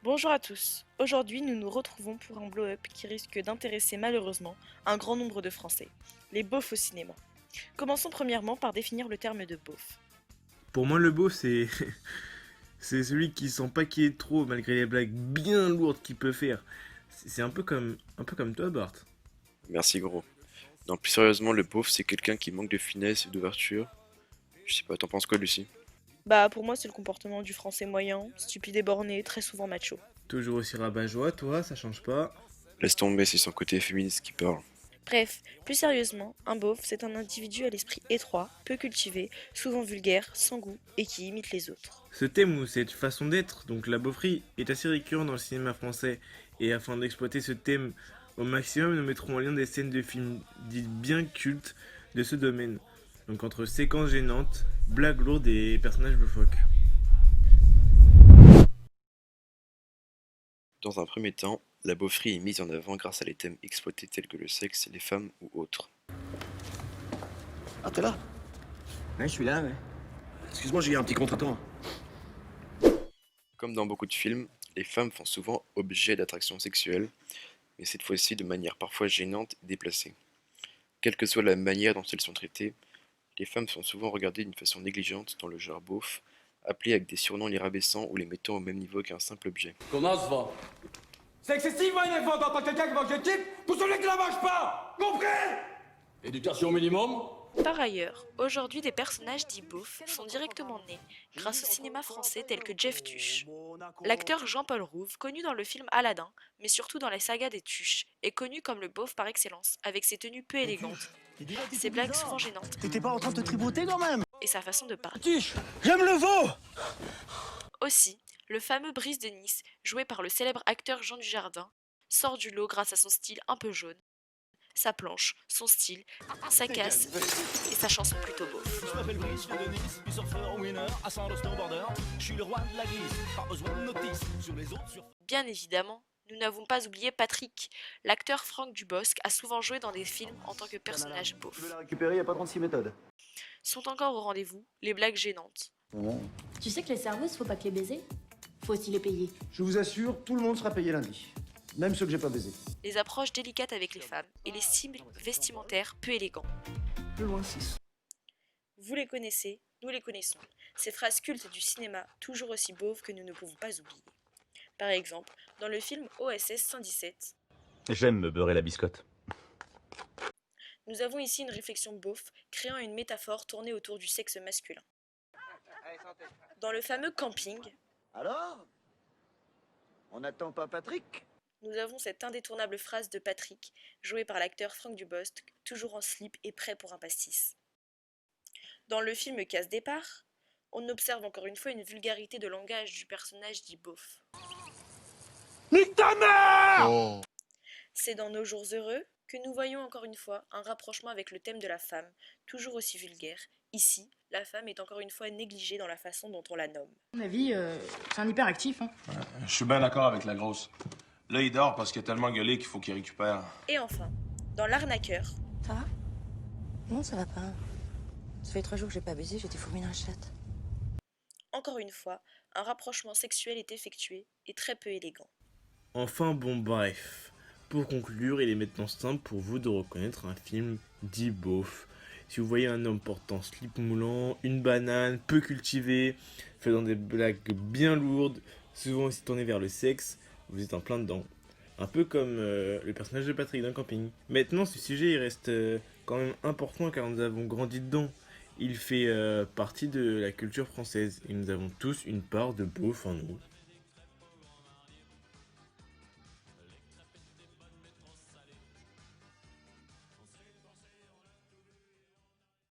Bonjour à tous. Aujourd'hui, nous nous retrouvons pour un blow-up qui risque d'intéresser malheureusement un grand nombre de Français, les beaufs au cinéma. Commençons premièrement par définir le terme de beauf. Pour moi, le beau, c'est c'est celui qui sent pas qu'il est trop malgré les blagues bien lourdes qu'il peut faire. C'est un peu comme toi, Bart. Merci gros. Non, plus sérieusement, le beauf, c'est quelqu'un qui manque de finesse et d'ouverture. Je sais pas, t'en penses quoi, Lucie? Bah pour moi c'est le comportement du français moyen, stupide et borné, très souvent macho. Toujours aussi rabat-joie, toi, ça change pas. Laisse tomber, c'est son côté féministe qui parle. Bref, plus sérieusement, un beauf c'est un individu à l'esprit étroit, peu cultivé, souvent vulgaire, sans goût et qui imite les autres. Ce thème ou cette façon d'être, donc la beaufrie, est assez récurrent dans le cinéma français. Et afin d'exploiter ce thème au maximum, nous mettrons en lien des scènes de films dites bien cultes de ce domaine. Donc entre séquences gênantes, blagues lourdes et personnages loufoques. Dans un premier temps, la beaufrie est mise en avant grâce à des thèmes exploités tels que le sexe, les femmes ou autres. Ah, t'es là? Ouais, je suis là, ouais. Excuse-moi, j'ai eu un petit contretemps. Comme dans beaucoup de films, les femmes font souvent objet d'attraction sexuelle, mais cette fois-ci de manière parfois gênante et déplacée. Quelle que soit la manière dont elles sont traitées, les femmes sont souvent regardées d'une façon négligente dans le genre beauf, appelées avec des surnoms les rabaissant ou les mettant au même niveau qu'un simple objet. Comment ça va? C'est excessif, un effort d'entendre quelqu'un qui mange le type pour celui qui la mange pas! Compris? Éducation minimum? Par ailleurs, aujourd'hui des personnages dits beaufs sont directement nés grâce au cinéma français tel que Jeff Tuche. L'acteur Jean-Paul Rouve, connu dans le film Aladdin, mais surtout dans la saga des Tuches, est connu comme le beauf par excellence, avec ses tenues peu élégantes, ses blagues souvent gênantes T'étais pas en train de te tripoter quand même? et sa façon de parler. Tiche, j'aime le veau! Aussi, le fameux Brice de Nice, joué par le célèbre acteur Jean Dujardin, sort du lot grâce à son style un peu jaune, sa planche, son style, sa casse et sa chanson plutôt beauf. Je m'appelle Brice, je viens de Nice, du surfeur au winner, à Saint-Lô snowboarder. Je suis le roi de la glisse, pas besoin de notice. Sur les autres sur... Bien évidemment, nous n'avons pas oublié Patrick. L'acteur Franck Dubosc a souvent joué dans des films en tant que personnage beauf. Tu veux la récupérer, y a pas 36 méthodes. Sont encore au rendez-vous les blagues gênantes. Tu sais que les serveuses, faut pas que les baiser. Faut aussi les payer. Je vous assure, tout le monde sera payé lundi. Même ceux que j'ai pas baisés. Les approches délicates avec les femmes et les cibles vestimentaires peu élégants. Plus loin 6. Vous les connaissez, nous les connaissons. Ces phrases cultes du cinéma, toujours aussi beaufs que nous ne pouvons pas oublier. Par exemple, dans le film OSS 117, J'aime me beurrer la biscotte. nous avons ici une réflexion beauf créant une métaphore tournée autour du sexe masculin. Dans le fameux camping, Alors? On n'attend pas Patrick? nous avons cette indétournable phrase de Patrick, joué par l'acteur Franck Dubosc, toujours en slip et prêt pour un pastis. Dans le film Casse Départ, on observe encore une fois une vulgarité de langage du personnage dit beauf. Nique ta mère! C'est dans Nos jours heureux que nous voyons encore une fois un rapprochement avec le thème de la femme, toujours aussi vulgaire. Ici, la femme est encore une fois négligée dans la façon dont on la nomme. À mon avis, c'est un hyperactif, hein. Je suis bien d'accord avec la grosse. Là, il dort parce qu'il a tellement gueulé qu'il faut qu'il récupère. Et enfin, dans L'arnaqueur, Ça va? Non, ça va pas. Ça fait 3 jours que j'ai pas baisé, j'étais fourmée dans la chatte. encore une fois, un rapprochement sexuel est effectué et très peu élégant. Enfin bon bref, pour conclure, il est maintenant simple pour vous de reconnaître un film dit beauf. Si vous voyez un homme portant slip moulant, une banane, peu cultivé, faisant des blagues bien lourdes, souvent aussi tourné vers le sexe, vous êtes en plein dedans. Un peu comme le personnage de Patrick d'un camping. Maintenant, ce sujet il reste quand même important car nous avons grandi dedans. Il fait partie de la culture française et nous avons tous une part de beauf en nous.